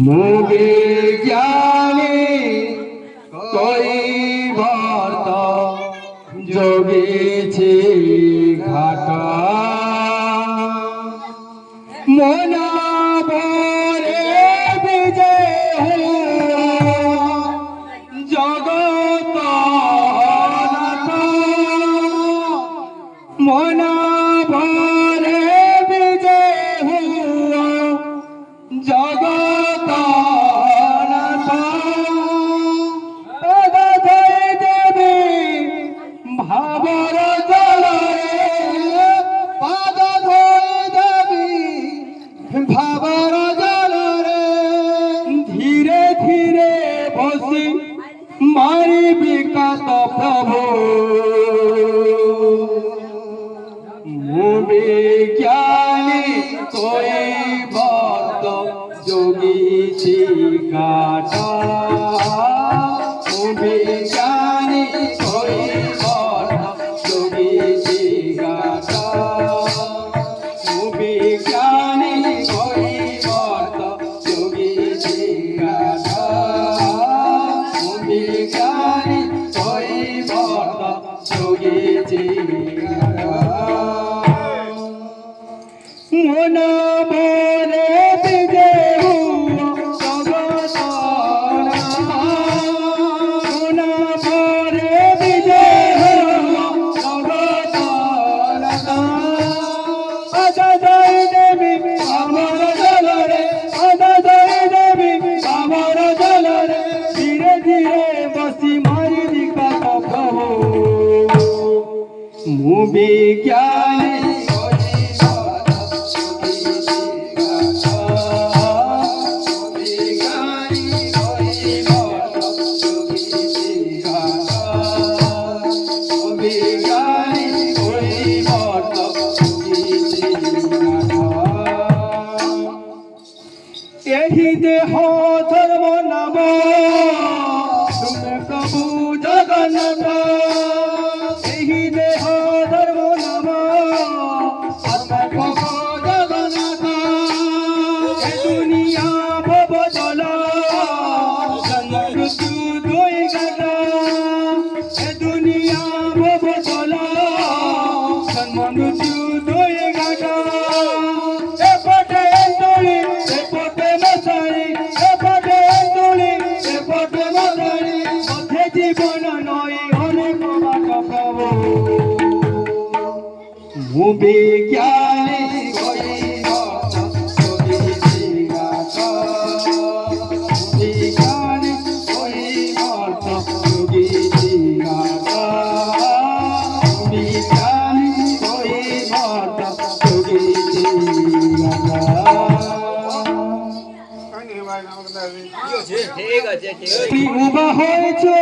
মুগে জ্ঞানে কৈবর্ত যোগেছে ঘাটা মনাবরে বিজয় জগত মনাবরে বিজয় জগত ভাবর জলরে পাদ ধরে দেবী ভাবর জলরে ধীরে ধীরে বসি মারি বিকাত প্রভু বিজ্ঞানী কৈবর্ত যোগীছি কাটা বিজ্ঞানী কৈবর্ত যোগীছি কাটা বিজ্ঞানী কৈবর্ত যোগীছি কাটা বিজ্ঞানী কৈবর্ত যোগীছি কাটা মনাবরে বিজয় জগত মনাবরে বিজয় জগত আদায় দেবী আমার জলরে আদায় দেবী আমার জলরে ধীরে ধীরে বসি মারি বিকাত প্রভু মু বিজ্ঞানী यही देह धर्म नाम तुम प्रभु जगन्नाथ यही देह धर्म नाम प्रभु जगन्नाथ ये दुनिया भव जल जन्म मृत्यु दुई घाटा ये दुनिया भव जल जन्म मृत्यु दुई घाटा বিজ্ঞানী কৈবর্ত যোগীছি কাটা বিজ্ঞানী কৈবর্ত যোগীছি কাটা বিজ্ঞানী কৈবর্ত যোগীছি কাটা ঠিক আছে উবা হয়েছে